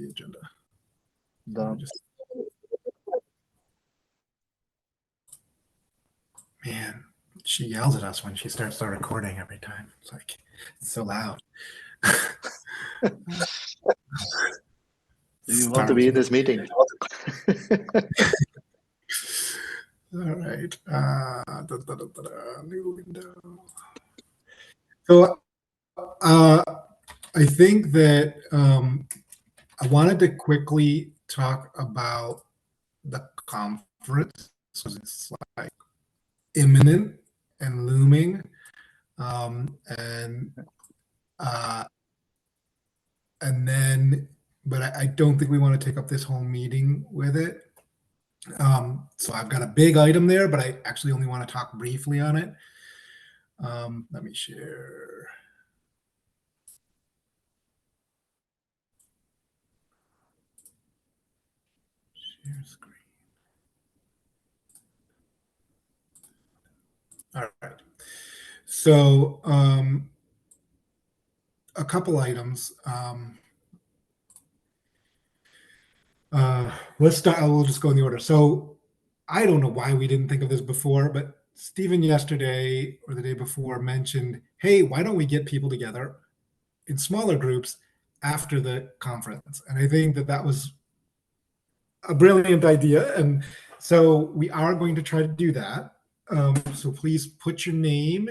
the agenda. Done. Man, she yells at us when she starts the recording every time. It's like, it's so loud. Do you want to be in this meeting? All right. New window. So I think that I wanted to quickly talk about the conference. So it's like imminent and looming. And then, but I don't think we want to take up this whole meeting with it. So I've got a big item there, but I actually only want to talk briefly on it. Let me share. Share screen. All right. So a couple items. Let's start. We'll just go in the order. So I don't know why we didn't think of this before, but Stephen yesterday or the day before mentioned, hey, why don't we get people together in smaller groups after the conference? And I think that that was a brilliant idea. And so we are going to try to do that. So please put your name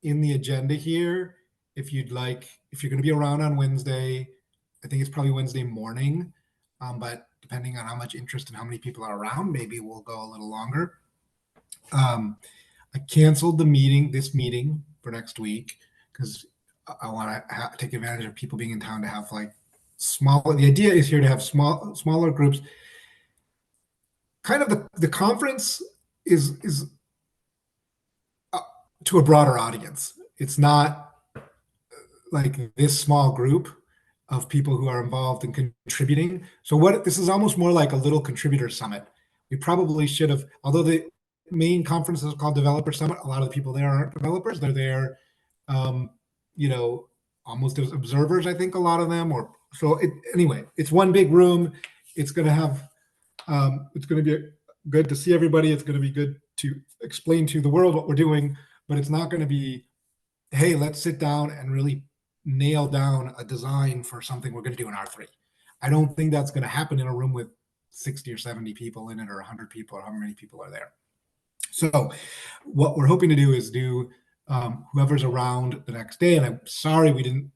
in the agenda here if you'd like, if you're going to be around on Wednesday. I think it's probably Wednesday morning, but depending on how much interest and how many people are around, maybe we'll go a little longer. I canceled this meeting for next week because I want to take advantage of people being in town to have like smaller. The idea is here to have smaller groups. Kind of the conference is to a broader audience. It's not like this small group of people who are involved in contributing. So this is almost more like a little contributor summit. We probably should have, although the main conference is called Developer Summit, a lot of the people there aren't developers. They're there, almost as observers, I think, a lot of them. Anyway, it's one big room. It's going to have, it's going to be good to see everybody. It's going to be good to explain to the world what we're doing, but it's not going to be, hey, let's sit down and really nail down a design for something we're going to do in R3. I don't think that's going to happen in a room with 60 or 70 people in it, or 100 people, or how many people are there. So what we're hoping to do is do whoever's around the next day. And I'm sorry we didn't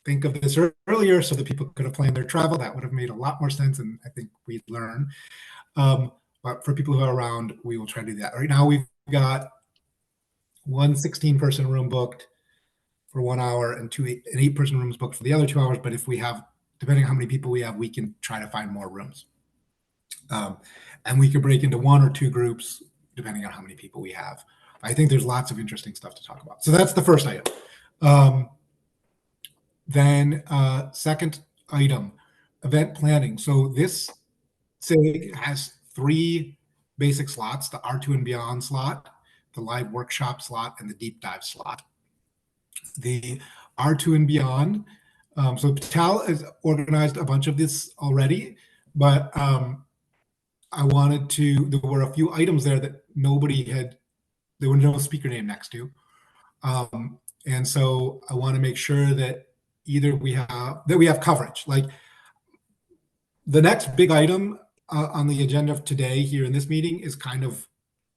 think of this earlier so that people could have planned their travel. That would have made a lot more sense, and I think we'd learn. But for people who are around, we will try to do that. Right now we've got one 16-person room booked for 1 hour and an 8-person room is booked for the other 2 hours. But if we have, depending on how many people we have, we can try to find more rooms. And we could break into 1 or 2 groups depending on how many people we have. I think there's lots of interesting stuff to talk about. So that's the first item. Then second item, event planning. So this SIG has 3 basic slots: the R2 and beyond slot, the live workshop slot, and the deep dive slot. The R2 and beyond. So Tal has organized a bunch of this already, but there were a few items there that there were no speaker name next to. And so I want to make sure that either we have coverage. Like the next big item on the agenda of today here in this meeting is kind of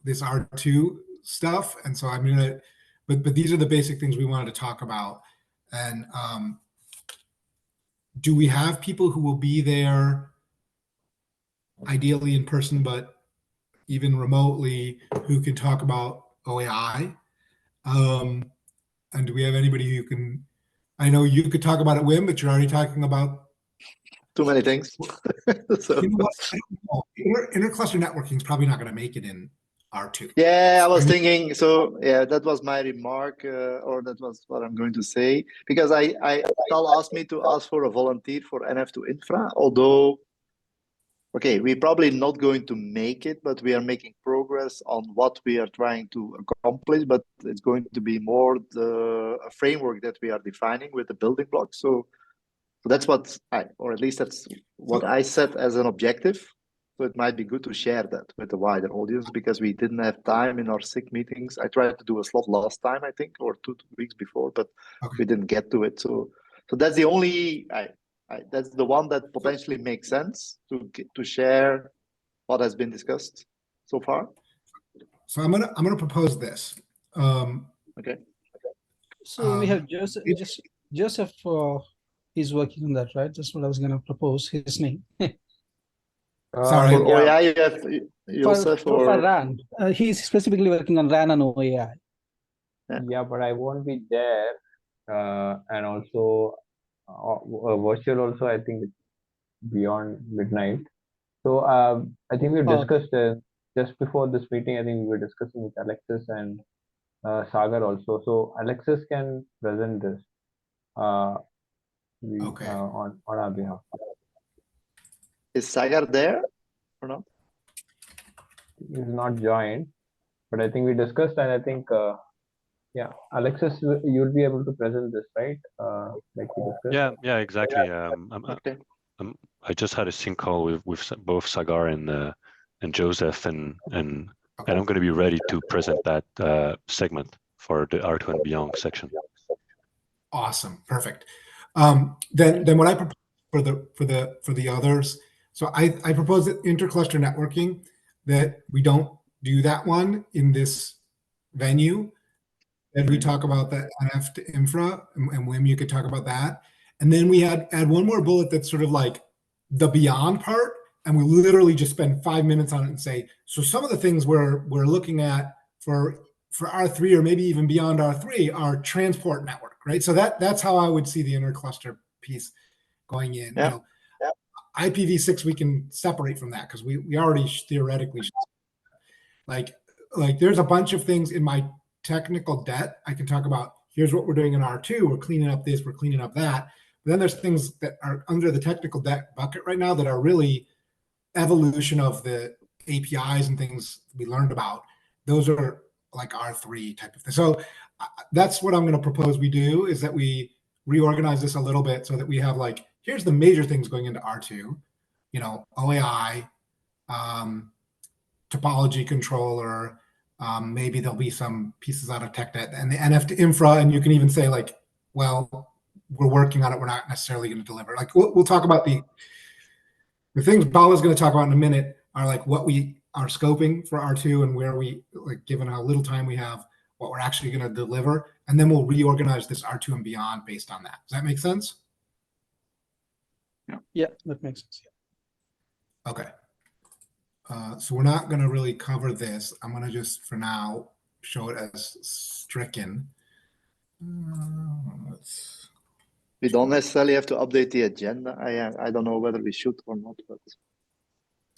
this R2 stuff. And so I'm going to, but these are the basic things we wanted to talk about. And do we have people who will be there ideally in person, but even remotely, who can talk about OAI? And do we have anybody who can, I know you could talk about it, Wim, but you're already talking about too many things. So. You know what? I don't know. Intercluster networking is probably not going to make it in R2. Yeah, I was thinking, so yeah, that was my remark, or that was what I'm going to say, because Tal asked me to ask for a volunteer for NF2 Infra, although, okay, we're probably not going to make it, but we are making progress on what we are trying to accomplish, but it's going to be more a framework that we are defining with the building blocks. So that's what or at least that's what I set as an objective. So it might be good to share that with the wider audience because we didn't have time in our SIG meetings. I tried to do a slot last time, I think, or two weeks before, but we didn't get to it. So that's the only, that's the one that potentially makes sense to share what has been discussed so far. So I'm gonna propose this. Okay. So we have Joseph. He's working on that, right? That's what I was going to propose. His name. Sorry. For OAI, you have Joseph for RAN. He's specifically working on RAN and OAI. Yeah, but I won't be there, and also virtual. Also, I think it's beyond midnight. So I think we discussed just before this meeting. I think we were discussing with Alexis and Sagar also. So Alexis can present this on our behalf. Is Sagar there or not? He's not joined, but I think we discussed, and I think yeah, Alexis, you'll be able to present this, right? Like we discussed. Yeah, exactly. Okay. I just had a sync call with both Sagar and Joseph, and I'm going to be ready to present that segment for the R2 and beyond section. Awesome, perfect. Then what I propose for the others. So I propose that intercluster networking, that we don't do that one in this venue. And we talk about the NF to infra, and Wim, you could talk about that. And then we add one more bullet that's sort of like the beyond part, and we literally just spend 5 minutes on it and say, so some of the things we're looking at for R3 or maybe even beyond R3 are transport network, right? So that's how I would see the intercluster piece going in. Yeah. You know, IPv6 we can separate from that because we already theoretically should. Like there's a bunch of things in my technical debt I can talk about. Here's what we're doing in R2. We're cleaning up this, we're cleaning up that. But then there's things that are under the technical debt bucket right now that are really evolution of the APIs and things we learned about. Those are like R3 type of thing. So that's what I'm going to propose we do, is that we reorganize this a little bit so that we have like, here's the major things going into R2, you know, OAI, topology controller, maybe there'll be some pieces out of TechNet and the NF to infra, and you can even say like, well, we're working on it, we're not necessarily going to deliver. Like we'll talk about the things Bala's going to talk about in a minute are like what we are scoping for R2 and where we, like, given how little time we have, what we're actually going to deliver, and then we'll reorganize this R2 and beyond based on that. Does that make sense? Yeah, that makes sense. Okay. So we're not going to really cover this. I'm going to just, for now, show it as stricken. We don't necessarily have to update the agenda. I don't know whether we should or not, but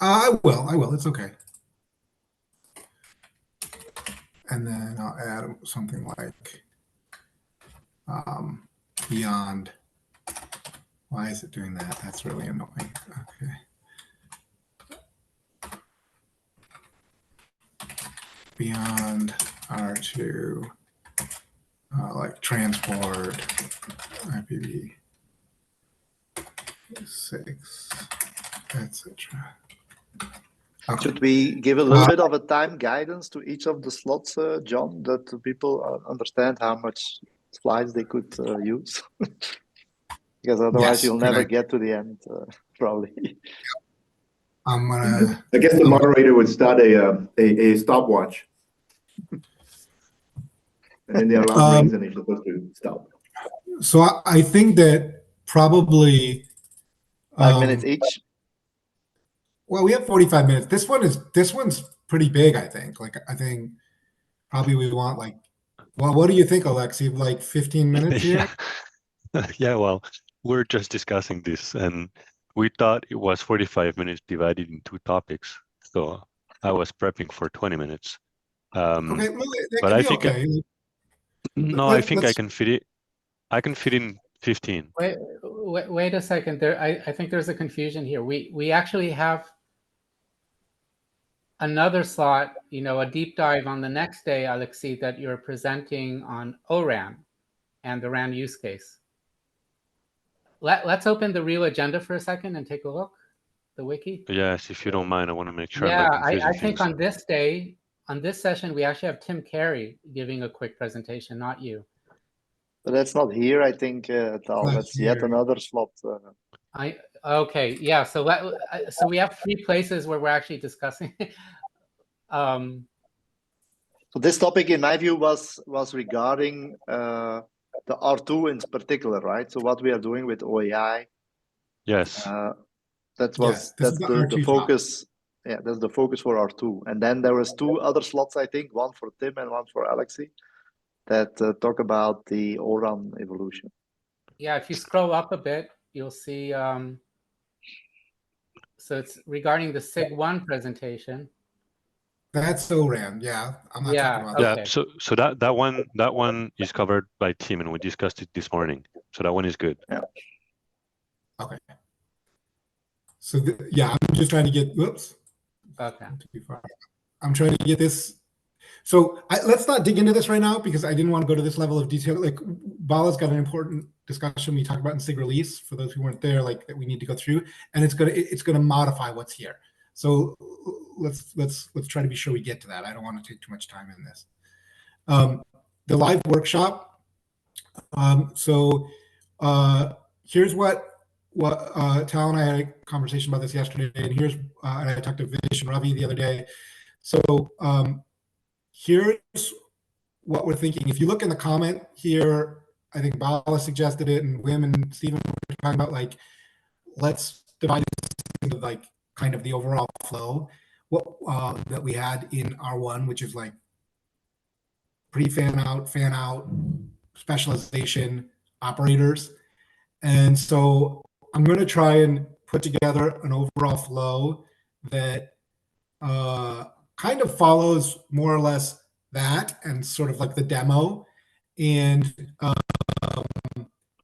I will. It's okay. And then I'll add something like beyond. Why is it doing that? That's really annoying. Okay. Beyond R2, like transport, IPv6, etc. Okay. Should we give a little bit of a time guidance to each of the slots, John, that the people understand how much slides they could use? Because otherwise you'll never get to the end, probably. I'm gonna. I guess the moderator would start a stopwatch, and then the alarm rings and they're supposed to stop. So I think that probably 5 minutes each. Well, we have 45 minutes. This one's pretty big, I think. Like I think probably we want like, well, what do you think, Alexi? Like 15 minutes here? Yeah, well, we're just discussing this, and we thought it was 45 minutes divided in two topics. So I was prepping for 20 minutes. Okay, well, but I think okay. I think I can fit it. I can fit in 15. Wait a second. There, I think there's a confusion here. We actually have another slot, you know, a deep dive on the next day, Alexi, that you're presenting on ORAN and the RAN use case. let's open the real agenda for a second and take a look, the wiki. Yes, if you don't mind, I want to make sure Yeah, I'm not confusing I think things. on this day, on this session, we actually have Tim Carey giving a quick presentation, not you. But that's not here, I think, Tal. Not That's yet here. another slot. Okay, yeah. So so we have 3 places where we're actually discussing. So this topic, in my view, was regarding the R2 in particular, right? So what we are doing with OAI. Yes. This is That's the the R2 focus. Yeah, that's the focus for R2. And then there was 2 other slots, I think, one for Tim and one for Alexei, that talk about the ORAN evolution. Yeah, if you scroll up a bit, you'll see. So it's regarding the SIG-1 presentation. That's ORAN. Yeah, I'm not talking about Yeah. Okay. So that one is covered by Tim, and we discussed it this morning. So that one is good. Yeah. Okay. So yeah, I'm just trying to get. Whoops. Okay. Too far. I'm trying to get this. So let's not dig into this right now because I didn't want to go to this level of detail. Like Bala's got an important discussion we talked about in SIG release for those who weren't there, like that we need to go through, and it's gonna modify what's here. So let's try to be sure we get to that. I don't want to take too much time in this. The live workshop. Here's what Tal and I had a conversation about this yesterday, and here's and I talked to Vish and Ravi the other day. So here's what we're thinking. If you look in the comment here, I think Bala suggested it, and Wim and Stephen were talking about like, let's divide this into like kind of the overall flow that we had in R1, which is like pre-fan out, specialization, operators. And so I'm going to try and put together an overall flow that kind of follows more or less that and sort of like the demo. And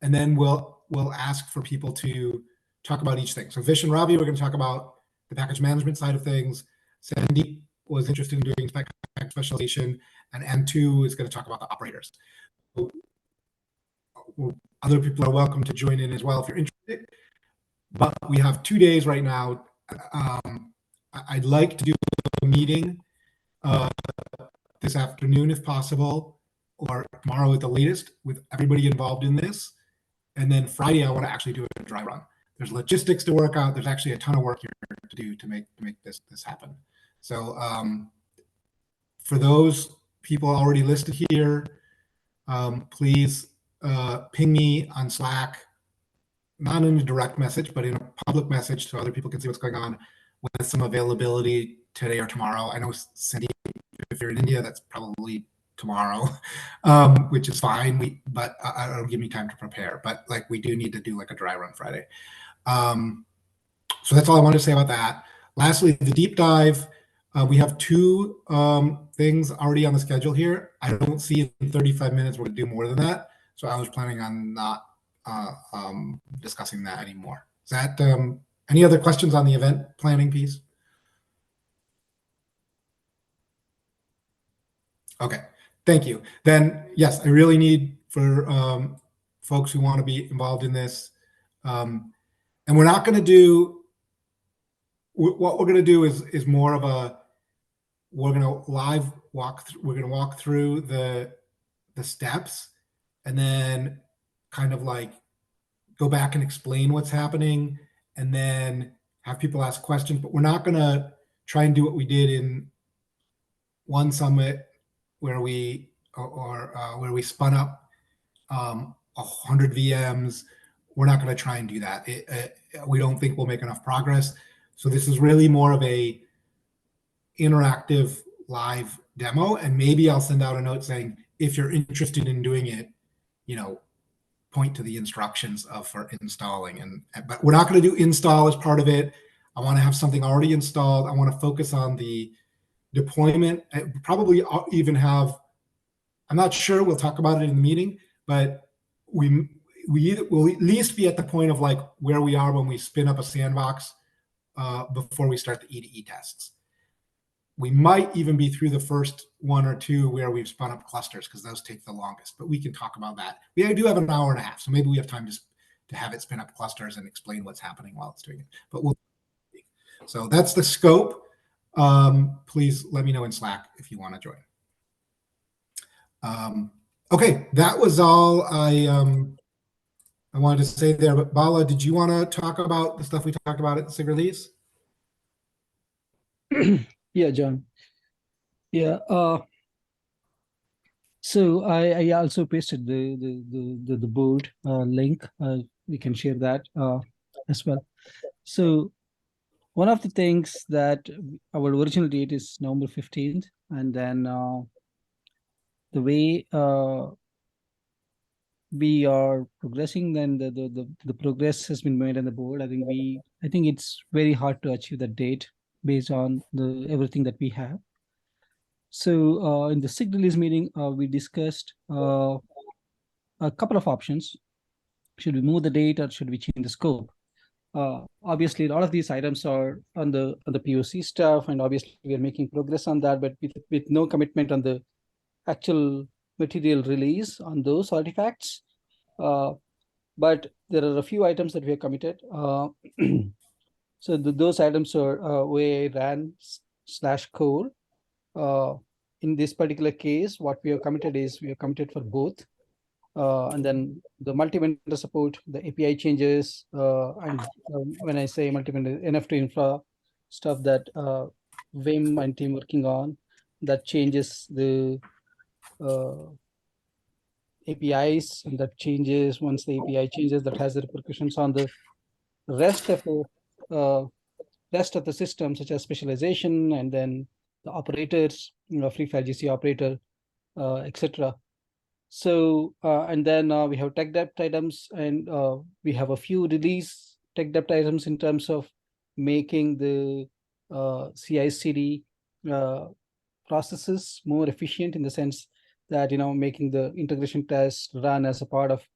then we'll ask for people to talk about each thing. So Vish and Ravi, we're going to talk about the package management side of things. Sandeep was interested in doing specialization, and M2 is going to talk about the operators. So, other people are welcome to join in as well if you're interested. But we have 2 days right now. I'd like to do a meeting this afternoon if possible, or tomorrow at the latest, with everybody involved in this. And then Friday, I want to actually do a dry run. There's logistics to work out. There's actually a ton of work here to do to make this happen. So for those people already listed here, please ping me on Slack, not in a direct message, but in a public message so other people can see what's going on with some availability today or tomorrow. I know Cindy, if you're in India, that's probably tomorrow, which is fine. But it'll give me time to prepare. But like we do need to do like a dry run Friday. So that's all I wanted to say about that. Lastly, the deep dive. We have 2 things already on the schedule here. I don't see in 35 minutes we're going to do more than that. So I was planning on not discussing that anymore. Is that any other questions on the event planning piece? Okay, thank you. Then yes, I really need for folks who want to be involved in this, and we're not going to do. What we're going to do is more of a. We're going to live walk. We're going to walk through the steps, and then kind of like go back and explain what's happening, and then have people ask questions. But we're not going to try and do what we did in one summit where we where we spun up 100 VMs. We're not going to try and do that. We don't think we'll make enough progress. So this is really more of a interactive live demo, and maybe I'll send out a note saying if you're interested in doing it, point to the instructions for installing. But we're not going to do install as part of it. I want to have something already installed. I want to focus on the deployment. Probably even have. I'm not sure. We'll talk about it in the meeting, but we will at least be at the point of like where we are when we spin up a sandbox before we start the E2E tests. We might even be through the first 1 or 2 where we've spun up clusters because those take the longest, but we can talk about that. We do have an hour and a half, so maybe we have time to to have it spin up clusters and explain what's happening while it's doing it. But so that's the scope. Please let me know in Slack if you want to join. Okay, that was all I wanted to say there. But Bala, did you want to talk about the stuff we talked about at the SIG release? Yeah, John. Yeah. So I also pasted the board link. We can share that as well. So one of the things that our original date is November 15th, and then the way we are progressing, then the progress has been made on the board. I think it's very hard to achieve that date based on everything that we have. So in the SIG release meeting, we discussed a couple of options. Should we move the date or should we change the scope? Obviously, a lot of these items are on the POC stuff, and obviously we are making progress on that, but with no commitment on the actual material release on those artifacts. But there are a few items that we are committed. So those items are OAI RAN/core. In this particular case, what we are committed is we are committed for both. And then the multi-vendor support, the API changes, and when I say multi-vendor, NF to infra stuff that Wim and team working on, that changes the APIs, and that changes once the API changes, that has the repercussions on the rest of the system, such as specialization, and then the operators, free file GC operator, etc. So and then we have tech debt items, and we have a few release tech debt items in terms of making the CI/CD processes more efficient, in the sense that making the integration test run as a part of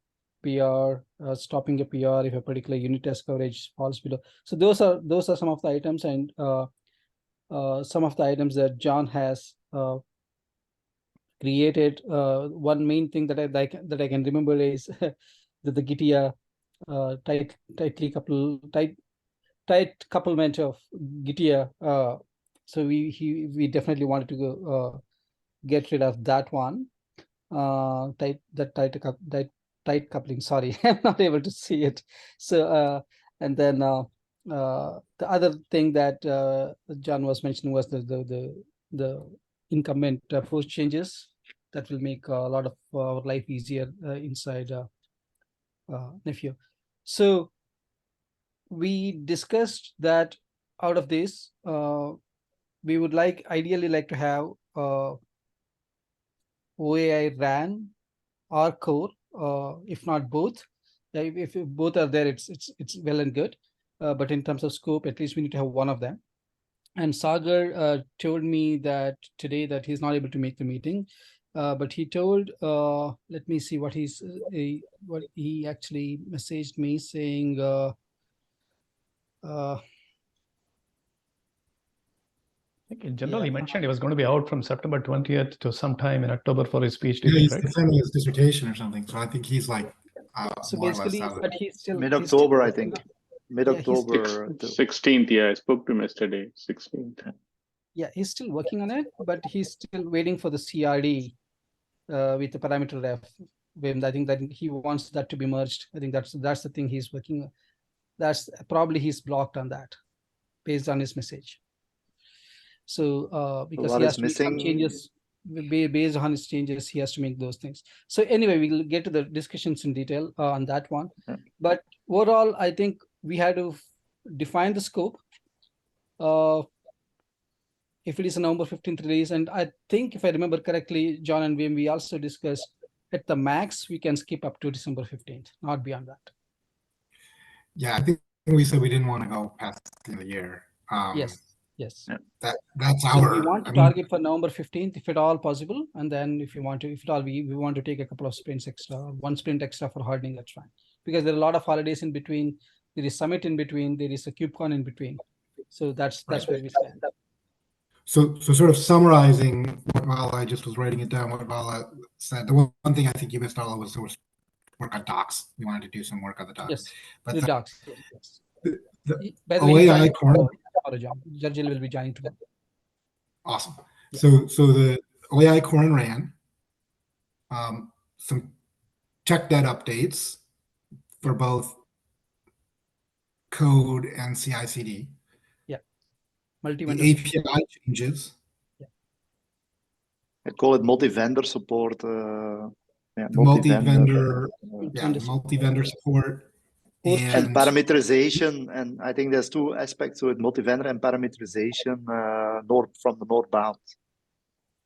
PR, stopping a PR if a particular unit test coverage falls below. So those are some of the items, and some of the items that John has created. One main thing that I can remember is the GITIA tight couplement of GITIA. So we definitely wanted to go get rid of that one. Tight coupling. Sorry, I'm not able to see it. So and then the other thing that John was mentioning was the incumbent post changes that will make a lot of our life easier inside Nephew. So we discussed that out of this, we would ideally like to have OAI RAN or core, if not both. If both are there, it's well and good. But in terms of scope, at least we need to have one of them. And Sagar told me that today that he's not able to make the meeting, but he told, let me see what what he actually messaged me saying. I think in general, he mentioned he was going to be out from September 20th to sometime in October for his PhD. Yeah, he's right? defending his dissertation or something. So I think he's like So more or basically, less out of but it. he's still Mid-October, I think. Mid-October. 16th, yeah, I spoke to him yesterday, 16th. Yeah, he's still working on it, but he's still waiting for the CRD with the parameter ref. I think that he wants that to be merged. I think that's the thing he's working on. That's probably he's blocked on that based on his message. So because he has to make some changes based on his changes, he has to make those things. So anyway, we'll get to the discussions in detail on that one. Yeah. But overall, I think we had to define the scope. If it is a November 15th release, and I think if I remember correctly, John and Wim, we also discussed at the max we can skip up to December 15th, not beyond that. Yeah, I think we said we didn't want to go past the end of the year. Yes. That's So our. we want to target for November 15th, if at all possible, and then if you want to, if at all we want to take a couple of sprints extra, 1 sprint extra for hardening, that's fine. Because there are a lot of holidays in between. There is Summit in between. There is a KubeCon in between. So that's where we stand. So sort of summarizing what Vala, I just was writing it down, what Vala said. The one thing I think you missed, Vala, was work on docs. We wanted to do some work on the docs. Yes, But the the, docs. Yes, yes. the By the way, he's OAI joining core, tomorrow, John. Jarjil will be joining tomorrow. awesome. Yeah. So the OAI core and RAN, some tech debt updates for both code and CI/CD. Yeah. The Multi-vendor API changes. I call it multi-vendor support. Yeah, The multi-vendor, Multi-vendor multi-vendor support, Post- and and parameterization. And I think there's two aspects to it: multi-vendor and parameterization from the northbound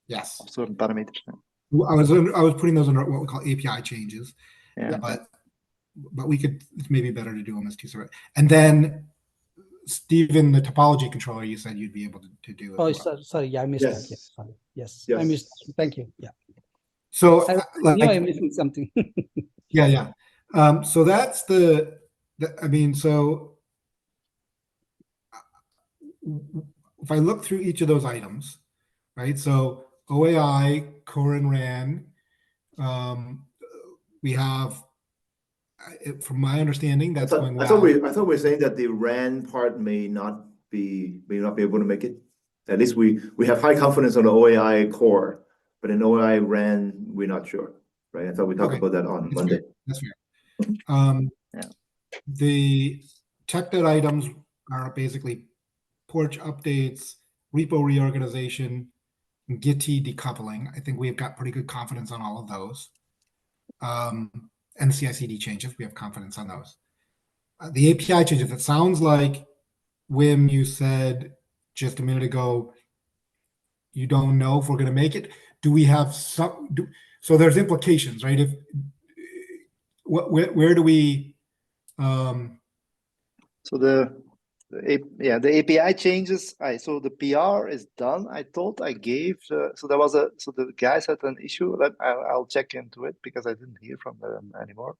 yes, of certain parameters. I was putting those under what we call API changes. Yeah. But we could, it's maybe better to do them as two separate. And then Stephen, the topology controller, you said you'd be able to do as Oh, well. sorry. Yeah, I missed Yes. that. Yeah, sorry. Yes, Yes. I missed that. Thank you. Yeah. So I knew I'm missing something. yeah. So that's I mean, so if I look through each of those items, right? So OAI, core and RAN, we have, from my understanding, that's going well. I thought we were saying that the RAN part may not be able to make it. At least we have high confidence on the OAI core, but in OAI RAN, we're not sure, right? I thought we talked Okay. about that on That's Monday. fair. That's fair. Yeah. The tech debt items are basically porch updates, repo reorganization, and Gitty decoupling. I think we've got pretty good confidence on all of those. And the CI/CD changes, we have confidence on those. The API changes, it sounds like, Wim, you said just a minute ago, you don't know if we're going to make it. Do we have some? So there's implications, right? If where do we? So the API changes. So the PR is done. I thought I gave. So the guys had an issue. I'll check into it because I didn't hear from them anymore.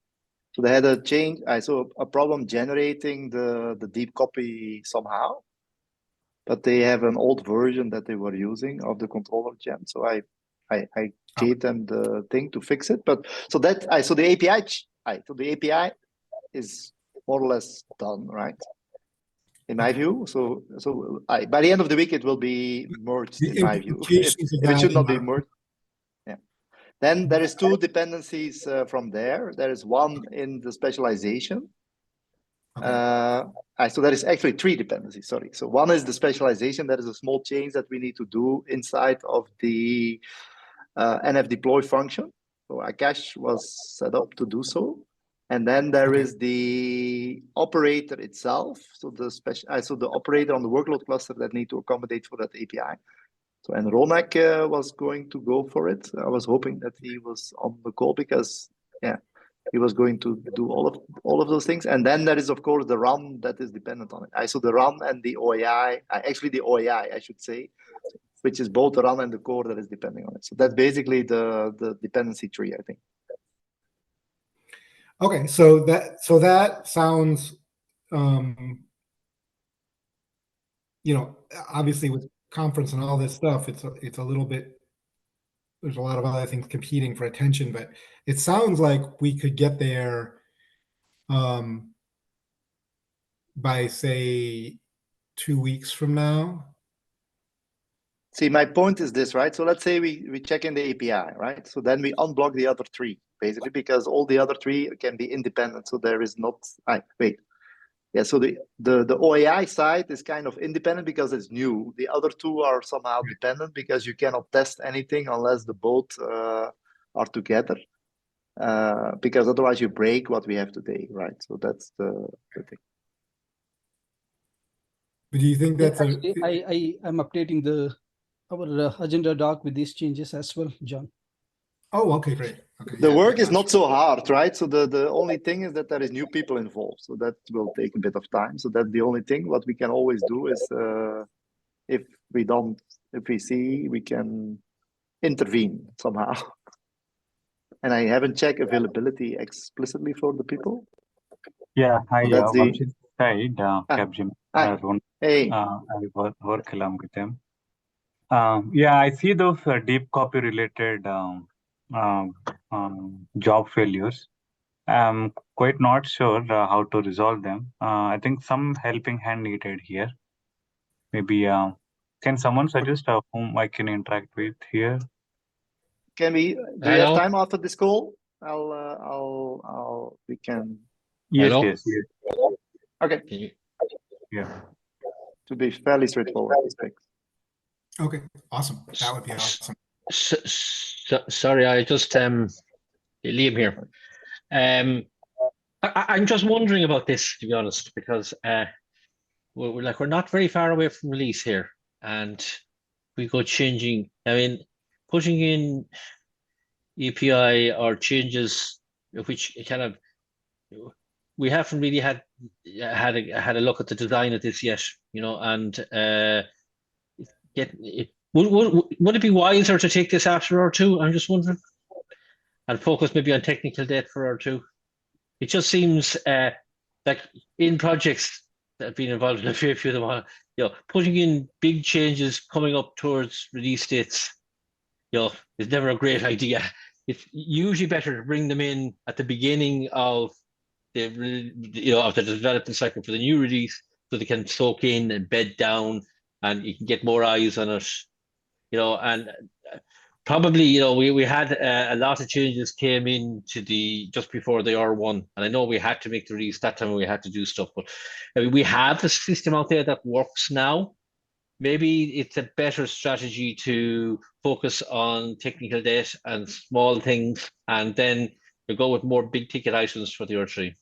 So they had a change. I saw a problem generating the deep copy somehow, but they have an old version that they were using of the controller gen. So I gave them the thing to fix it. But so the API is more or less done, right? In my view. So by the end of the week it will be merged. In my view, if it should not be merged. Yeah. Then there is two dependencies from there. There is one in the specialization. So there is actually three dependencies. Sorry. So one is the specialization. That is a small change that we need to do inside of the NF deploy function. So Akash was set up to do so. And then there is the operator itself. So the operator on the workload cluster that need to accommodate for that API. So and Ronak was going to go for it. I was hoping that he was on the call because he was going to do all of those things. And then there is of course the run that is dependent on it. So the run and the OAI, actually the OAI I should say, which is both the run and the core that is depending on it. So that's basically the dependency tree, I think. Okay, so that sounds, obviously with conference and all this stuff, it's a little bit. There's a lot of other things competing for attention, but it sounds like we could get there by say 2 weeks from now. See, my point is this, right? So let's say we check in the API, right? So then we unblock the other three, basically, because all the other three can be independent. So there is not, so the OAI side is kind of independent because it's new. The other two are somehow dependent because you cannot test anything unless the both are together. Because otherwise you break what we have today, right? So that's the thing. But do you think that's I'm updating our agenda doc with these changes as well, John. Oh, okay, great. Okay, the work is not so hard, right? So the only thing is that there is new people involved, so that will take a bit of time. So that's the only thing. What we can always do is if we see, we can intervene somehow. And I haven't checked availability explicitly for the people. Yeah, hi, So that's Vamshid side, Capgemini. Hey. I work along with them. Yeah, I see those deep copy related job failures. I'm quite not sure how to resolve them. I think some helping hand needed here. Maybe can someone suggest whom I can interact with here? Can we? Do you have time after this call? We can. Yes, Hello? yes, yes. Okay. Yeah. To be fairly straightforward. Thanks. Okay, awesome. That would be awesome. Sorry, I just Liam here. I'm just wondering about this, to be honest, because we're not very far away from release here, and we go changing. I mean, putting in API or changes which kind of we haven't really had a look at the design of this yet, you know, and would it be wiser to take this after R2? I'm just wondering, and focus maybe on technical debt for R2. It just seems like in projects that have been involved in a few of them, you know, putting in big changes coming up towards release dates, you know, is never a great idea. It's usually better to bring them in at the beginning of the development cycle for the new release, so they can soak in and bed down, and you can get more eyes on it, you know. And probably, you know, we had a lot of changes came into just before the R1, and I know we had to make the release that time. We had to do stuff, but I mean, we have a system out there that works now. Maybe it's a better strategy to focus on technical debt and small things, and then you go with more big ticket items for the R3.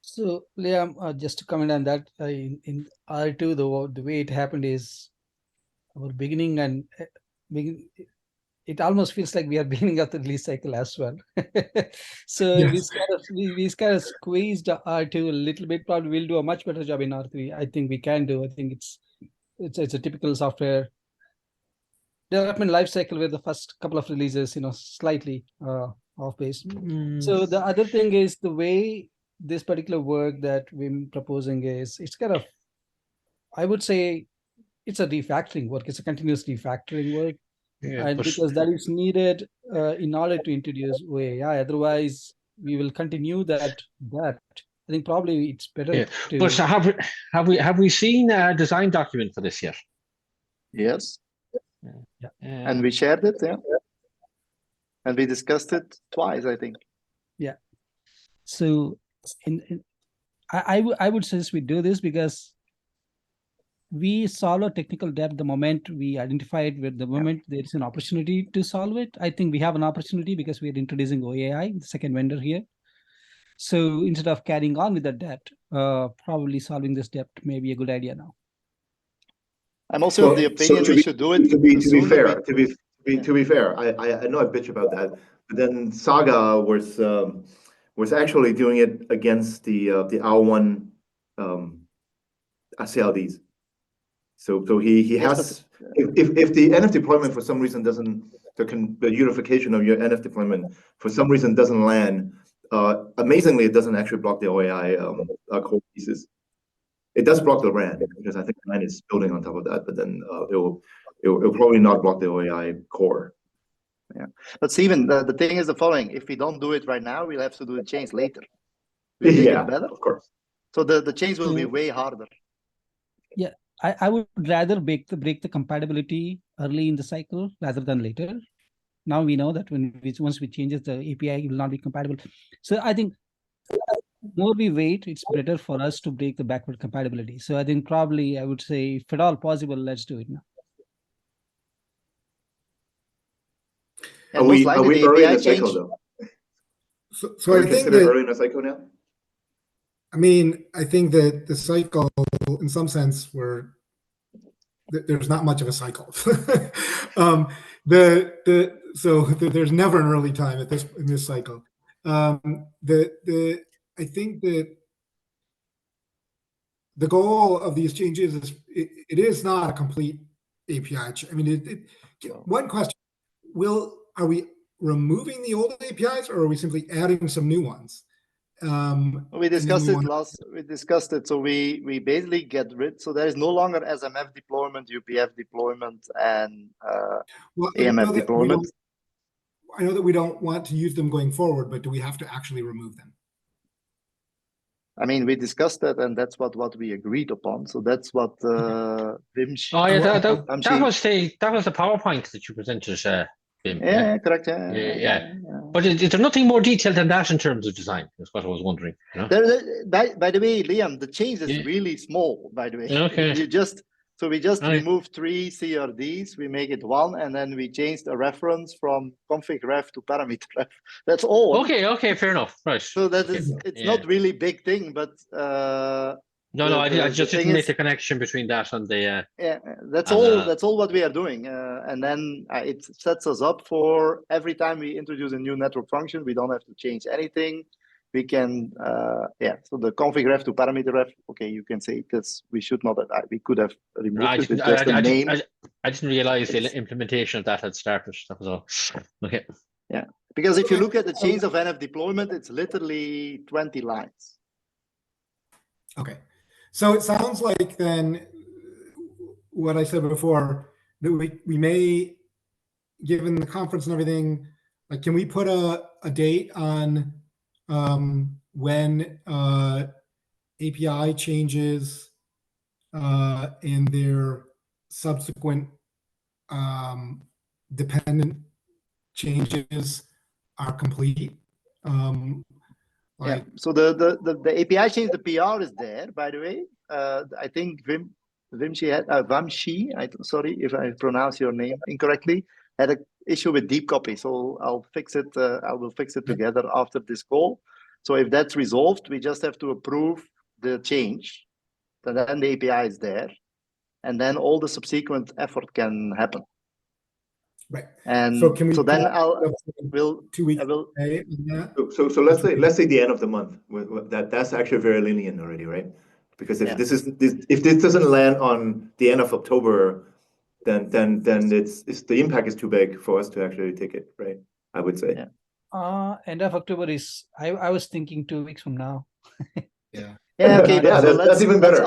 So, Liam, just to comment on that, in R2, the way it happened is our beginning and it almost feels like we are beginning of the release cycle as well. So Yes. we kind of squeezed R2 a little bit. Probably we'll do a much better job in R3. I think we can do. I think it's a typical software development life cycle where the first couple of releases, you know, slightly off base. So the other thing is the way this particular work that we're proposing is, it's kind of, I would say, it's a refactoring work. It's a continuous refactoring work. Yeah, And because that is needed in order to introduce OAI. Otherwise, we will continue that. I think probably it's better. Yeah. To... But have we seen a design document for this yet? Yes. Yeah. And we shared it, yeah. And we discussed it twice, I think. Yeah. So I would suggest we do this because we solve a technical debt the moment we identify it. With the moment there is an opportunity to solve it, I think we have an opportunity because we are introducing OAI, the second vendor here. So instead of carrying on with the debt, probably solving this debt may be a good idea now. I'm also of the opinion we should do it. To be fair, I know I bitch about that, but then Saga was actually doing it against the R1 CLDs. So he has, if the NF deployment for some reason doesn't, the unification of your NF deployment for some reason doesn't land, amazingly it doesn't actually block the OAI core pieces. It does block the RAN because I think the RAN is building on top of that, but then it'll probably not block the OAI core. Yeah, but Steven, the thing is the following: if we don't do it right now, we'll have to do the change later. We make it better, of course. So the change will be way harder. Yeah, I would rather break the compatibility early in the cycle rather than later. Now we know that once we changes the API, it will not be compatible. So I think more we wait, it's better for us to break the backward compatibility. So I think probably I would say, if at all possible, let's do it now. And are we early in the cycle though? So I think that early in the cycle now. I mean, I think that the cycle, in some sense, there's not much of a cycle. There's never an early time in this cycle. I think that the goal of these changes is it is not a complete API. I mean, one question: are we removing the old APIs, or are we simply adding some new ones? We discussed We discussed it. So we basically get rid. So there is no longer SMF deployment, UPF deployment, and AMF deployment. I know that we don't want to use them going forward, but do we have to actually remove them? I mean, we discussed that, and that's what we agreed upon. So that's what Wim. Oh yeah, that Wamshi- was the PowerPoint that you presented, Wim. Yeah, correct. Yeah. But is there nothing more detailed than that in terms of design? That's what I was wondering. You know? By the way, Liam, the change is Yeah. really small. By the way, Okay. we just Right. remove 3 CRDs, we make it 1, and then we change the reference from config ref to parameter ref. That's all. Okay, fair enough. Right. So that Okay. is, it's Yeah. not really big thing, but No, I the just thing didn't make is- the connection between that and the. yeah, that's And, all. That's all what we are doing, and then it sets us up for every time we introduce a new network function. We don't have to change anything. We can, So the config ref to parameter ref. Okay, you can say because we should not. We could have removed I it. didn't, It's just the name. I didn't realize the implementation of that had started. That was all. Okay. Yeah, because if you look at the change of NF deployment, it's literally 20 lines. Okay. So it sounds like then what I said before, that we may, given the conference and everything, like, can we put a date on when API changes and their subsequent dependent changes are complete? Yeah. So the API change, the PR is there, by the way. I think Vamshi, sorry if I pronounce your name incorrectly, had an issue with deep copy. So I'll fix it. I will fix it together after this call. So if that's resolved, we just have to approve the change. Then the API is there, and then all the subsequent effort can happen. Right. And so can we? So then we'll 2 weeks. So let's say the end of the month. That's actually very lenient already, right? Because if if this doesn't land on the end of October, then it's the impact is too big for us to actually take it, right? I would say. Yeah. End of October is, I was thinking 2 weeks from now. Yeah. Yeah, okay. Yeah, so that's even better.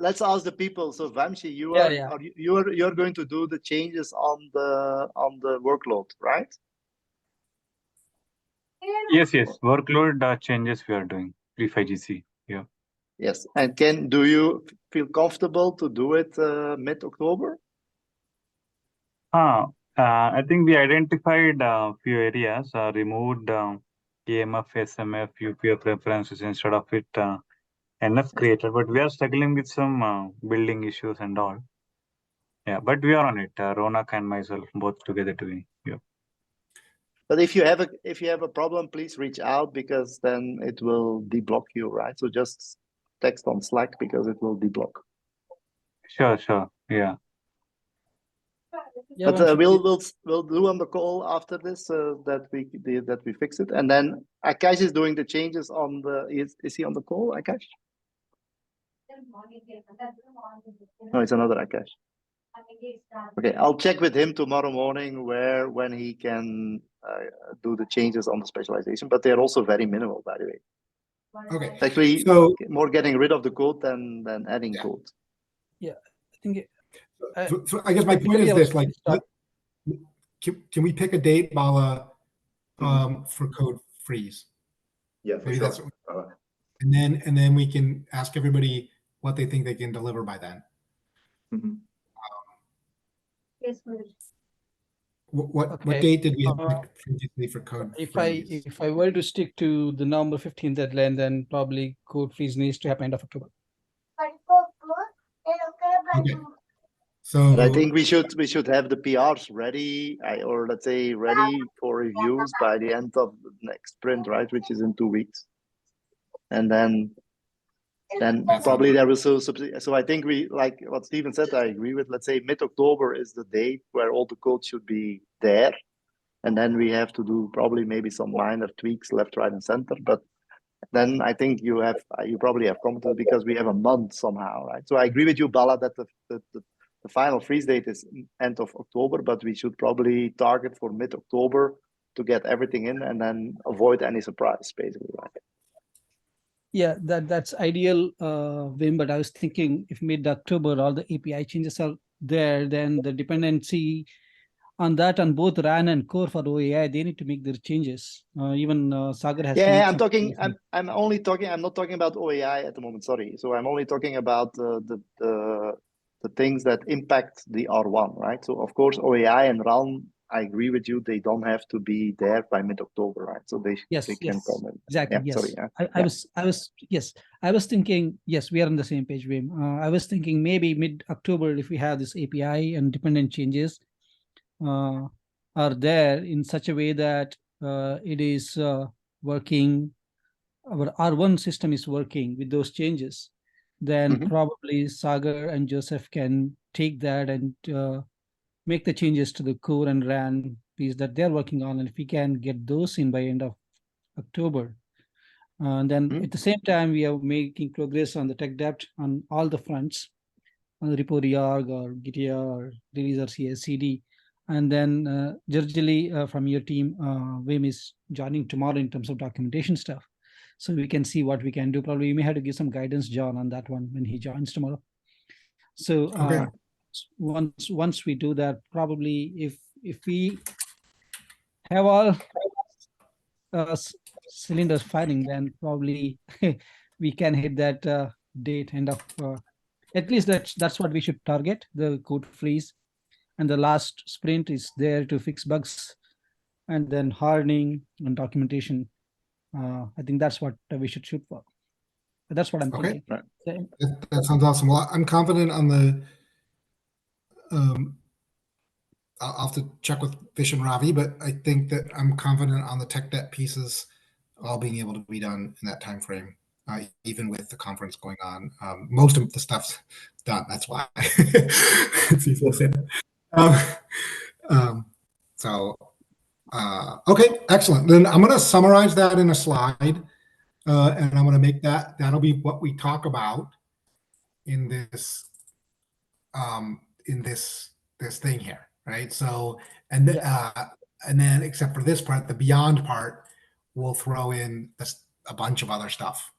Let's ask the people. So Vamshi, you're going to do the changes on the workload, right? Yes. Workload changes we are doing pre-5GC. Yeah. Yes. And do you feel comfortable to do it mid-October? I think we identified a few areas, removed EMF, SMF, UPF references instead of it NF created, but we are struggling with some building issues and all. Yeah, but we are on it. Ronak and myself both together doing. Yeah. But if you have a problem, please reach out, because then it will deblock you, right? So just text on Slack, because it will deblock. Sure. Yeah. Yeah, But we'll do on the call after this that we fix it, and then Akash is doing the changes on the. Is he on the call, Akash? No, it's another Akash. Okay, I'll check with him tomorrow morning when he can do the changes on the specialization, but they're also very minimal, by the way. Okay. It's actually more getting rid of the code than adding code. Yeah, I think. So I guess my point is this: like, can we pick a date, Bala, for code freeze? Yeah, for Maybe sure. and then we can ask everybody what they think they can deliver by then. What date did we have previously for code freeze? If I were to stick to the November 15th deadline, then probably code freeze needs to happen end of October. Okay. So but I think we should have the PRs ready, or let's say ready for reviews by the end of the next sprint, right? Which is in 2 weeks, and then probably there was so I think we, like what Steven said, I agree with. Let's say mid-October is the date where all the code should be there, and then we have to do probably maybe some minor tweaks left, right, and center. But then I think you probably have competence, because we have a month somehow, right? So I agree with you, Bala, that the final freeze date is end of October, but we should probably target for mid-October to get everything in, and then avoid any surprise, basically, right? Yeah, that's ideal, Wim, but I was thinking if mid-October all the API changes are there, then the dependency on that, on both RAN and core for OAI, they need to make their changes. Even Sagar has. Yeah, made I'm some talking. changes. I'm only talking. I'm not talking about OAI at the moment. Sorry. So I'm only talking about the things that impact the R1, right? So of course OAI and RAN, I agree with you. They don't have to be there by mid-October, right? So they Yes, can yes, come in. exactly. Yeah, Yes, sorry. Yeah. I was thinking. Yes, we are on the same page, Wim. I was thinking maybe mid-October, if we have this API and dependent changes are there in such a way that it is working. Our R1 system is working with those changes, then probably Sagar and Joseph can take that and make the changes to the core and RAN piece that they're working on. And if we can get those in by end of October, and then at the same time, we are making progress on the tech debt on all the fronts, on the repo reorg or GitIA or release or CI/CD. And then Jirjali from your team, Wim is joining tomorrow in terms of documentation stuff. So we can see what we can do. Probably we may have to give some guidance, John, on that one when he joins tomorrow. So once we do that, probably if we have all cylinders firing, then probably we can hit that date end of. At least that's what we should target, the code freeze, and the last sprint is there to fix bugs, and then hardening and documentation. I think that's what we should shoot for. That's what I'm thinking. Right. That sounds awesome. Well, I'm confident on the. I'll have to check with Fish and Ravi, but I think that I'm confident on the tech debt pieces all being able to be done in that time frame, even with the conference going on. Most of the stuff's done. That's why it's easy to say that. Okay, excellent. Then I'm going to summarize that in a slide, and I'm going to make that'll be what we talk about in this this thing here, right? So and then except for this part, the beyond part, we'll throw in a bunch of other stuff.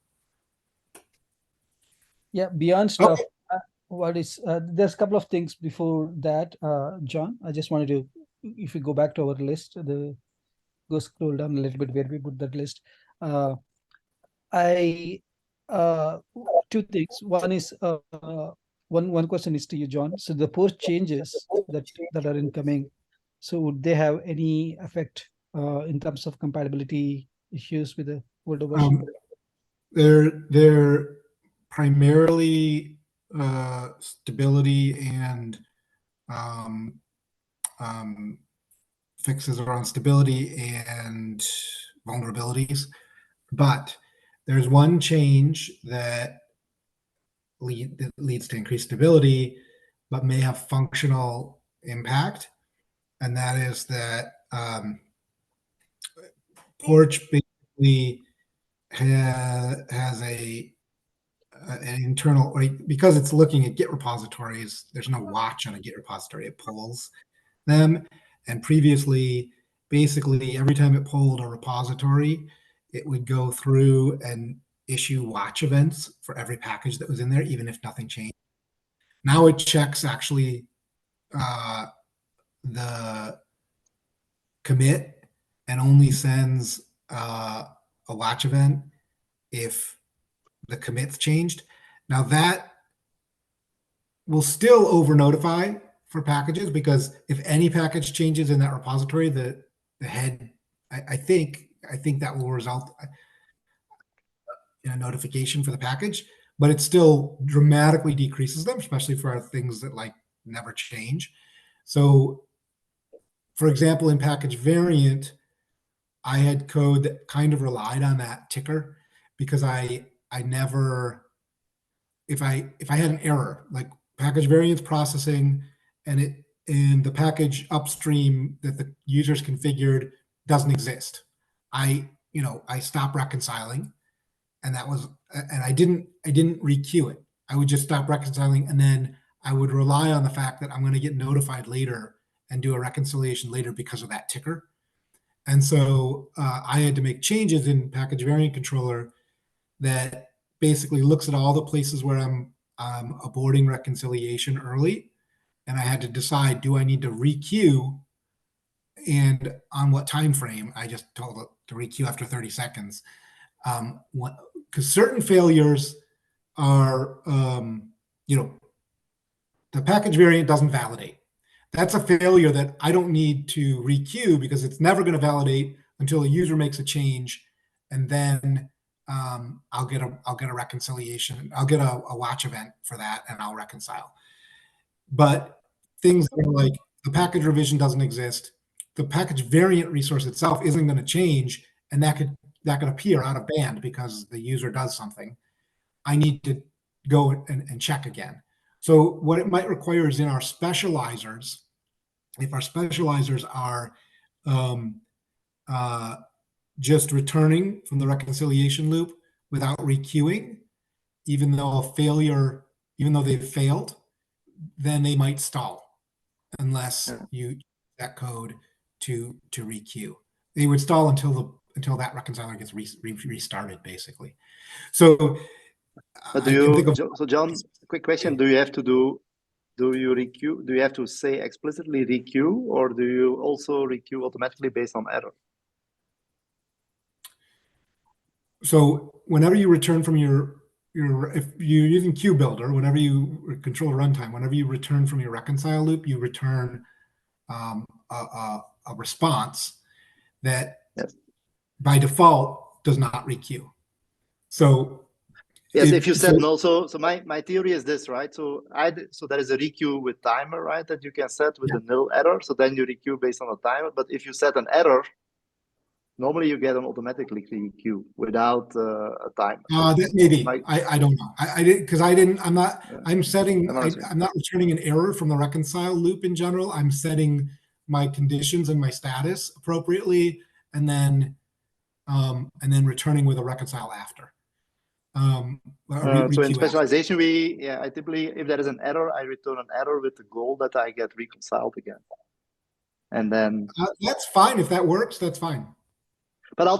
Yeah, beyond stuff. What is there's a couple of things before that, John. I just wanted to, if we go back to our list, go scroll down a little bit where we put that list. Two things. One is one question is to you, John. So the post changes that are incoming, so would they have any effect in terms of compatibility issues with the older version? They're primarily stability and fixes around stability and vulnerabilities, but there's one change that leads to increased stability, but may have functional impact, and that is that Porch basically has an internal, right, because it's looking at Git repositories. There's no watch on a Git repository; it pulls them. And previously, basically, every time it pulled a repository, it would go through and issue watch events for every package that was in there, even if nothing changed. Now it checks actually the commit and only sends a watch event if the commit's changed. Now that will still over notify for packages, because if any package changes in that repository, the head, I think that will result in a notification for the package, but it still dramatically decreases them, especially for things that like never change. So for example, in package variant, I had code that kind of relied on that ticker, because I never, if I had an error like package variance processing and the package upstream that the users configured doesn't exist, I stopped reconciling, and I didn't requeue it. I would just stop reconciling, and then I would rely on the fact that I'm going to get notified later and do a reconciliation later because of that ticker. And so I had to make changes in package variant controller that basically looks at all the places where I'm aborting reconciliation early, and I had to decide, do I need to requeue and on what time frame. I just told it to requeue after 30 seconds. Because certain failures are, the package variant doesn't validate. That's a failure that I don't need to requeue because it's never going to validate until a user makes a change, and then I'll get a reconciliation. I'll get a watch event for that, and I'll reconcile. But things that are like the package revision doesn't exist, the package variant resource itself isn't going to change, and that could appear out of band because the user does something. I need to go and check again. So what it might require is in our specializers, if our specializers are just returning from the reconciliation loop without requeuing, even though they've failed, then they might stall unless you use that code to requeue. They would stall until that reconciler gets restarted, basically. So, but so John, quick question: do you have to requeue? Do you have to say explicitly requeue, or do you also requeue automatically based on error? So whenever you return from if you're using Queue Builder, whenever you control runtime, whenever you return from your reconcile loop, you return a response that by default does not requeue. So yes, if you said no, so my theory is this, right? So there is a requeue with timer, right? That you can set with a nil error. So then you requeue based on a timer. But if you set an error, normally you get an automatically requeue without a timer. That maybe I don't know. I did because I didn't. I'm not. I'm setting. I'm not returning an error from the reconcile loop in general. I'm setting my conditions and my status appropriately, and then returning with a reconcile after. So in specialization, I typically, if there is an error, I return an error with the goal that I get reconciled again. And then that's fine. If that works, that's fine. But I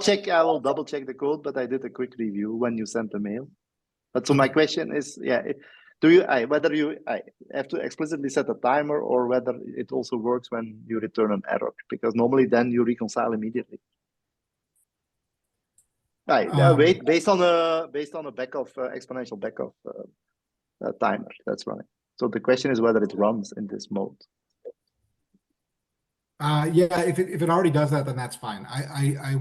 will double check the code, but I did a quick review when you sent the mail. But so my question is, whether you have to explicitly set a timer or whether it also works when you return an error, because normally then you reconcile immediately. Wait, based on a backoff exponential backoff timer. That's right. So the question is whether it runs in this mode. Yeah, if it already does that, then that's fine. I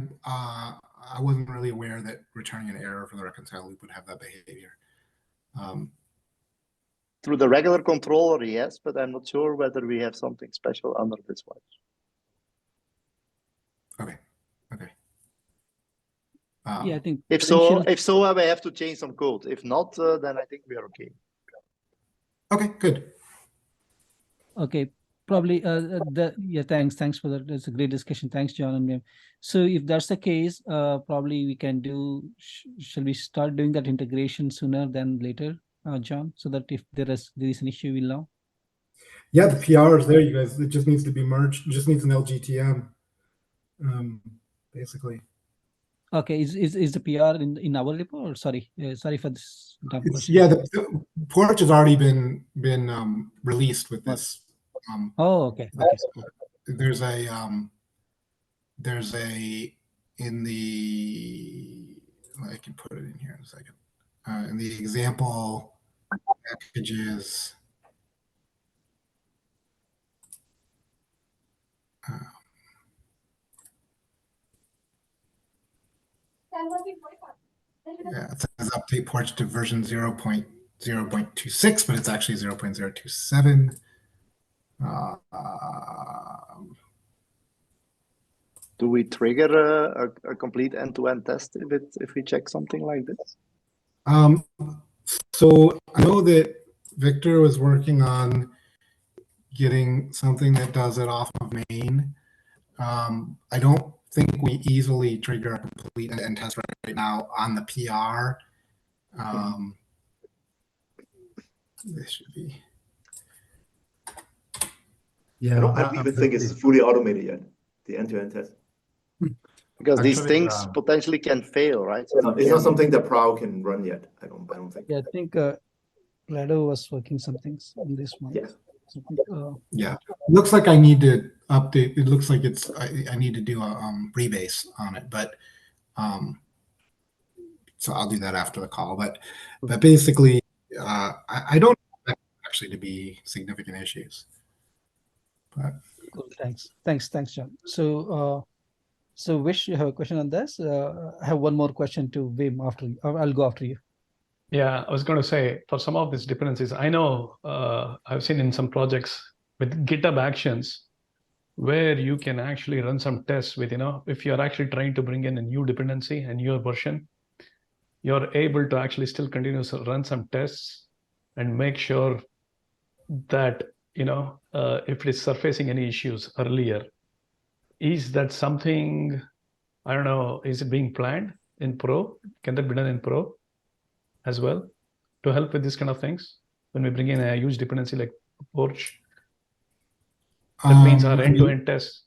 wasn't really aware that returning an error from the reconcile loop would have that behavior. Through the regular controller, yes, but I'm not sure whether we have something special under this one. Okay. Yeah, I think if so, I have to change some code. If not, then I think we are okay. Okay, good. Okay, probably. Thanks for that. That's a great discussion. Thanks, John and Mim. So if that's the case, probably we can do. Shall we start doing that integration sooner than later, John? So that if there is an issue, we'll know. Yeah, the PR is there, you guys. It just needs to be merged. It just needs an LGTM, basically. Okay, is the PR in our repo? Or sorry for this dumb question. Yeah, the Porch has already been released with this. Okay. There's a in the, I can put it in here in a second. In the example packages. Yeah, it says update Porch to version 0.0.26, but it's actually 0.027. Do we trigger a complete end-to-end test if we check something like this? So I know that Victor was working on getting something that does it off of main. I don't think we easily trigger a complete end test right now on the PR. This should be. Yeah, I don't even think it's fully automated yet, the end-to-end test. Because these things potentially can fail, right? So it's not something that Proud can run yet. I don't think. Yeah, I think Rado was working some things on this one. Yeah. Yeah, looks like I need to update. It looks like I need to do a rebase on it, but so I'll do that after the call. But basically, I don't expect actually to be significant issues. But Cool. Thanks, John. So Vish, you have a question on this? I have one more question to Wim after you. I'll go after you. Yeah, I was going to say, for some of these dependencies, I know I've seen in some projects with GitHub Actions where you can actually run some tests with, if you're actually trying to bring in a new dependency, a newer version, you're able to actually still continue to run some tests and make sure that, if it is surfacing any issues earlier. Is that something, I don't know, is it being planned in Pro? Can that be done in Pro as well to help with these kind of things when we bring in a huge dependency like Porch? That means our end-to-end tests.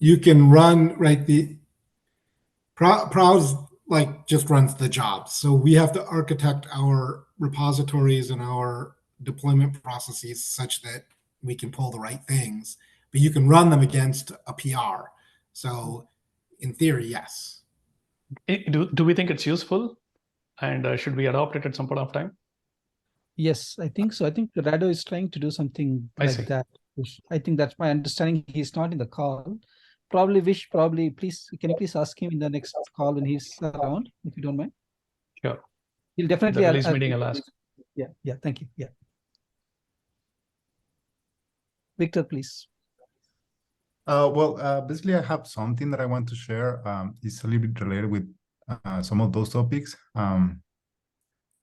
You can run, right, the Prowse like just runs the job. So we have to architect our repositories and our deployment processes such that we can pull the right things, but you can run them against a PR. So in theory, yes. Do we think it's useful? And should we adopt it at some point of time? Yes, I think so. I think Rado is trying to do something like that. I think that's my understanding. He's not in the call. Probably Vish, please, can you please ask him in the next call when he's around, if you don't mind? Sure. He'll definitely. The release meeting I'll ask. Yeah, thank you. Yeah. Victor, please. Basically, I have something that I want to share. It's a little bit related with some of those topics. I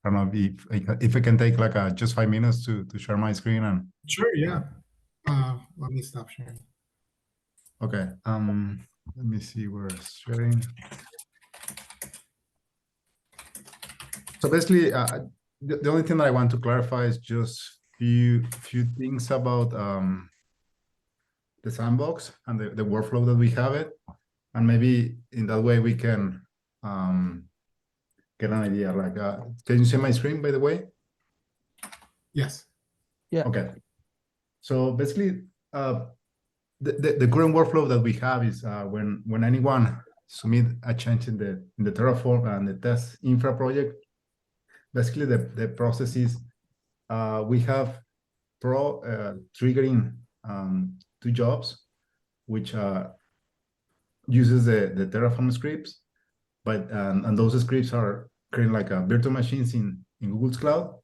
don't know if I can take like just 5 minutes to share my screen and. Sure. Yeah. Let me stop sharing. Okay. Let me see where it's sharing. So basically, the only thing that I want to clarify is just few things about the sandbox and the workflow that we have it, and maybe in that way we can get an idea. Like, can you see my screen, by the way? Yes. Yeah. Okay. So basically, the current workflow that we have is when anyone submit a change in the Terraform and the test infra project, basically the process is we have triggering 2 jobs, which uses the Terraform scripts, but and those scripts are creating like virtual machines in Google's cloud,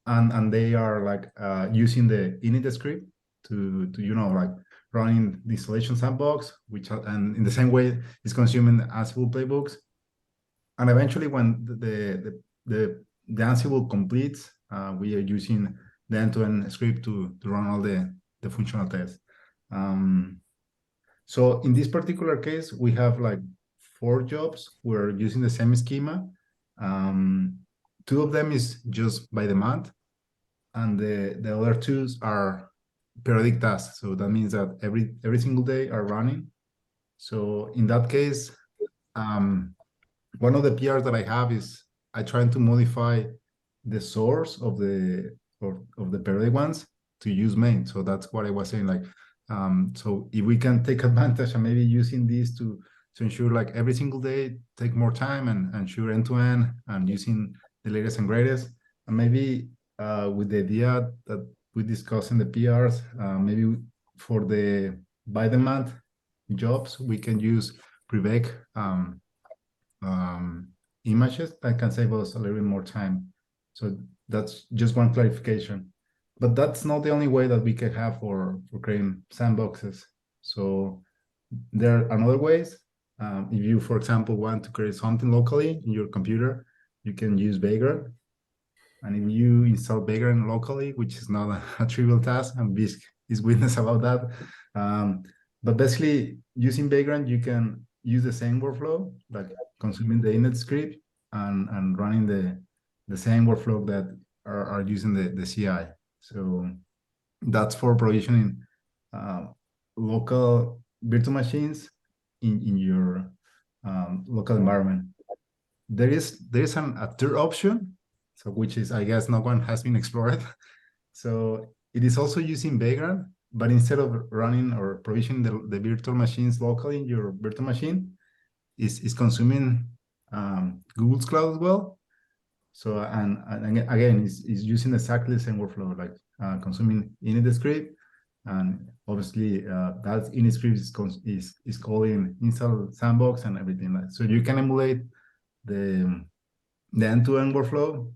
and they are like using the init script to like running the installation sandbox, which and in the same way is consuming Ansible playbooks, and eventually when the Ansible completes, we are using the end-to-end script to run all the functional tests. So in this particular case, we have like 4 jobs. We're using the same schema. 2 of them is just by demand, and the other 2 are periodic tasks. So that means that every single day are running. So in that case, one of the PRs that I have is I try to modify the source of the periodic ones to use main. So that's what I was saying. Like, so if we can take advantage and maybe using these to ensure like every single day take more time and ensure end-to-end and using the latest and greatest, and maybe with the idea that we discussed in the PRs, maybe for the by demand jobs we can use Privec images that can save us a little bit more time. So that's just one clarification, but that's not the only way that we can have for creating sandboxes. So there are other ways. If you, for example, want to create something locally in your computer, you can use Vagrant. And if you install Vagrant locally, which is not a trivial task, and Bisq is witness about that. But basically, using Vagrant, you can use the same workflow, like consuming the init script and running the same workflow that are using the CI. So that's for provisioning local virtual machines in your local environment. There is a third option, so which is, I guess, no one has been explored. So it is also using Vagrant, but instead of running or provisioning the virtual machines locally in your virtual machine, is consuming Google's cloud as well. So, and again, is using exactly the same workflow, like consuming init script, and obviously that init script is calling install sandbox and everything. So you can emulate the end-to-end workflow,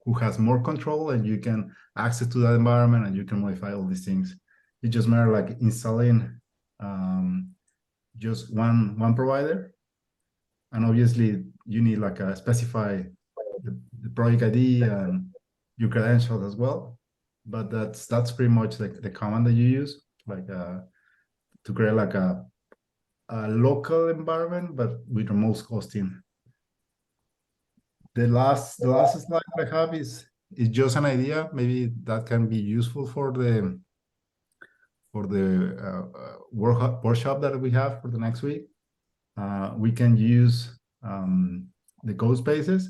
who has more control, and you can access to that environment, and you can modify all these things. It just matter like installing just one provider, and obviously you need like a specify the project ID and your credentials as well. But that's pretty much like the command that you use, like to create like a local environment, but with remote hosting. The last slide I have is just an idea. Maybe that can be useful for the workshop that we have for the next week. We can use the code spaces,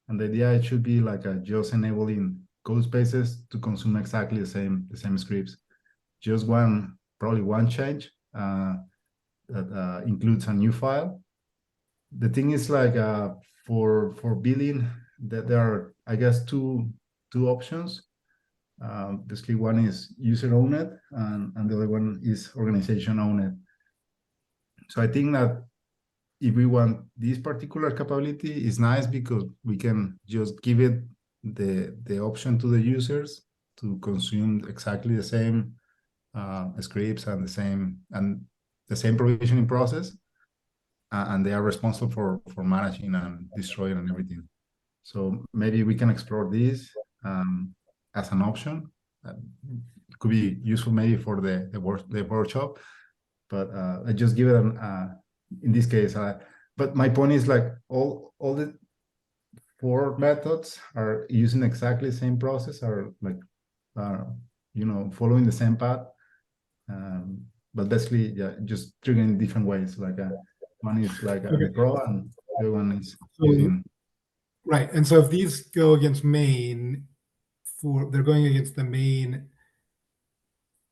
and the idea it should be like just enabling code spaces to consume exactly the same scripts. Just probably one change that includes a new file. The thing is like for billing, that there are, I guess, two options. Basically, one is user owned, and the other one is organization owned. So I think that if we want this particular capability, it's nice because we can just give it the option to the users to consume exactly the same scripts and the same provisioning process, and they are responsible for managing and destroying and everything. So maybe we can explore this as an option. It could be useful maybe for the workshop, but I just give it in this case. But my point is like all the 4 methods are using exactly the same process, are like following the same path. But basically, yeah, just triggering in different ways. Like one is like the pro, and the other one is using. Right, and so if these go against main, they're going against the main.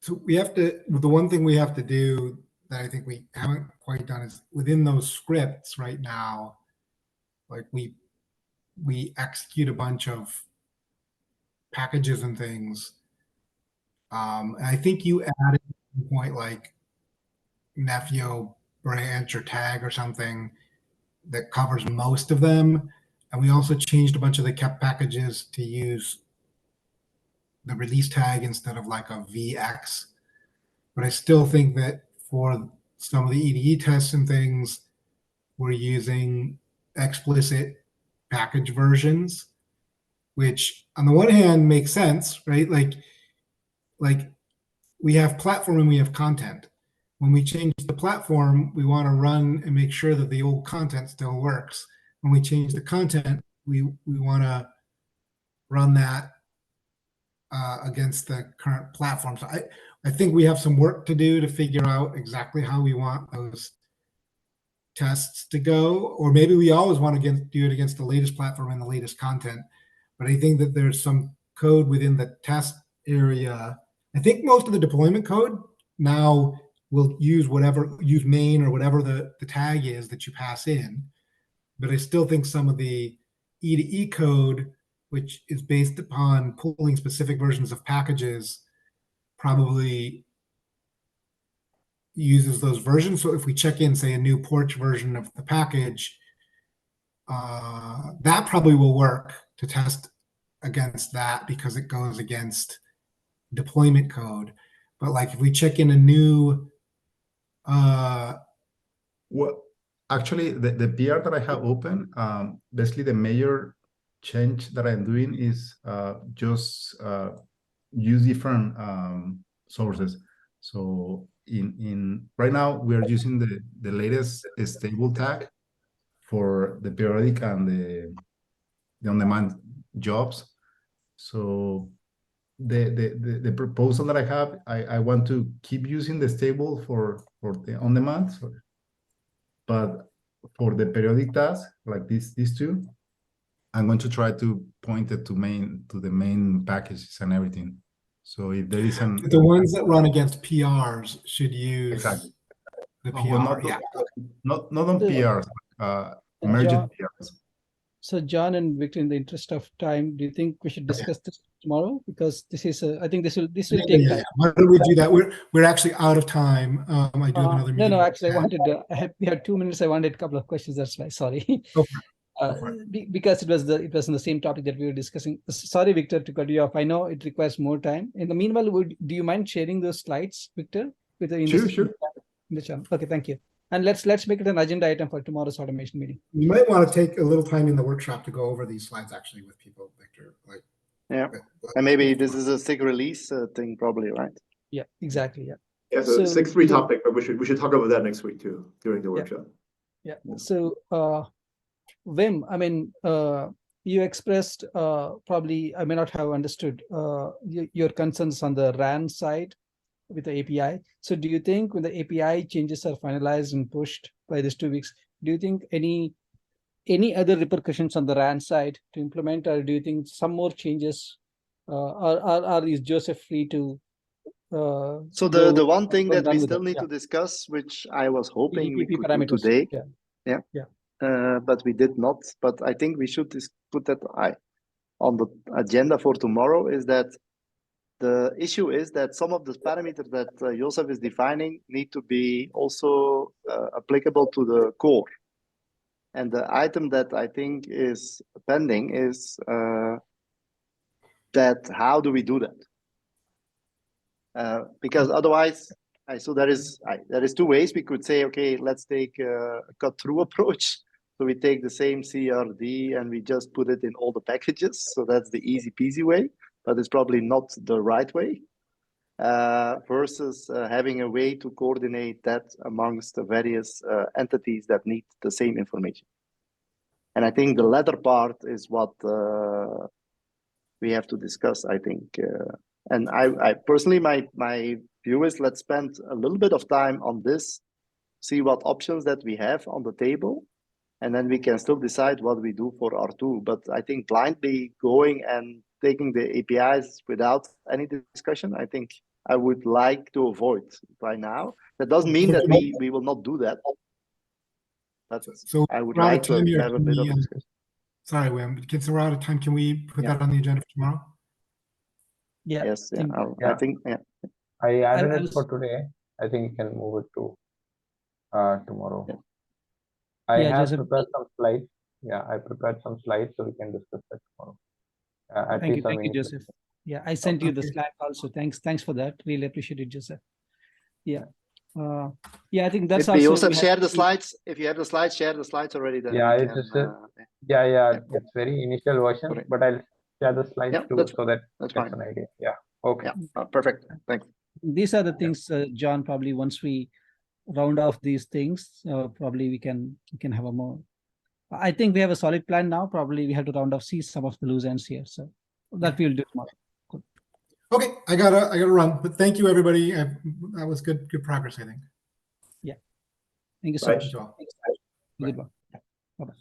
So we have to. The one thing we have to do that I think we haven't quite done is within those scripts right now, like we execute a bunch of packages and things. And I think you added a point like Nefio branch or tag or something that covers most of them. And we also changed a bunch of the kept packages to use the release tag instead of like a VX. But I still think that for some of the EDE tests and things, we're using explicit package versions, which on the one hand makes sense, right? Like we have platform and we have content. When we change the platform, we want to run and make sure that the old content still works. When we change the content, we want to run that against the current platform. So I think we have some work to do to figure out exactly how we want those tests to go, or maybe we always want to do it against the latest platform and the latest content. But I think that there's some code within the test area. I think most of the deployment code now will use main or whatever the tag is that you pass in. But I still think some of the E2E code, which is based upon pulling specific versions of packages, probably uses those versions. So if we check in, say, a new Porch version of the package, that probably will work to test against that because it goes against deployment code. But like if we check in a new well, actually the PR that I have open, basically the major change that I'm doing is just use different sources. So in right now we are using the latest stable tag for the periodic and the on-demand jobs. So the proposal that I have, I want to keep using the stable for the on-demand, but for the periodic tasks like these two, I'm going to try to pointed to the main packages and everything. So if there is the ones that run against PRs should use exactly the PR. well, not on PRs, merged John, PRs. So John and Victor, in the interest of time, do you think we should discuss this tomorrow? Because this is, I think this will take time. Why don't we do that? We're actually out of time. I do have another meeting. No, actually, I wanted we had 2 minutes. I wanted a couple of questions. That's why. Sorry. Go for it. Because it was on the same topic that we were discussing. Sorry, Victor, to cut you off. I know it requires more time. In the meanwhile, do you mind sharing those slides, Victor, Sure. In the channel? Okay, thank you. And let's make it an agenda item for tomorrow's automation meeting. You might want to take a little time in the workshop to go over these slides actually with people, Victor. And maybe this is a SIG release thing, probably, right? Yeah, exactly. Yeah. Yeah, so 6.3 topic, but we should talk about that next week too during the workshop. Yeah. So, Wim, I mean, you expressed probably I may not have understood your concerns on the RAN side with the API. So do you think when the API changes are finalized and pushed by these 2 weeks, do you think any other repercussions on the RAN side to implement, or do you think some more changes or is Joseph free to so the one thing that we still need to discuss, which I was hoping we could do today, but we did not, but I think we should put that on the agenda for tomorrow, is that the issue is that some of the parameters that Joseph is defining need to be also applicable to the core. And the item that I think is pending is that how do we do that? Because otherwise, so there is 2 ways. We could say, okay, let's take a cut-through approach. So we take the same CRD and we just put it in all the packages. So that's the easy peasy way. But it's probably not the right way, versus having a way to coordinate that amongst the various entities that need the same information. And I think the latter part is what we have to discuss, I think. And I personally, my view is let's spend a little bit of time on this, see what options that we have on the table, and then we can still decide what we do for R2. But I think blindly going and taking the APIs without any discussion, I think I would like to avoid by now. That doesn't mean that we will not do that. But so I would like to have a bit of discussion. Sorry, Wim, kids, we're out of time. Can we put that on the agenda for tomorrow? Yeah. Yes. I think. Yeah. I added it for today. I think you can move it to tomorrow. Yeah. I have prepared some slides. Yeah, I prepared some slides so we can discuss that tomorrow. Thank you, Joseph. Yeah, I sent you the Slack also. Thanks for that. Really appreciate it, Joseph. Yeah. I think that's also. Joseph, share the slides. If you have the slides, share the slides already. Then yeah, it's it's very initial version, but I'll share the slides too, so that that's an idea. Yeah. Okay. Yeah. Perfect. Thanks. These are the things, John. Probably once we round off these things, probably we can have a more. I think we have a solid plan now. Probably we have to round off, see some of the loose ends here. So that we'll do tomorrow. Cool. Okay, I gotta run. But thank you, everybody. That was good progress, I think. Yeah. Thank you so much. Goodbye. Bye-bye.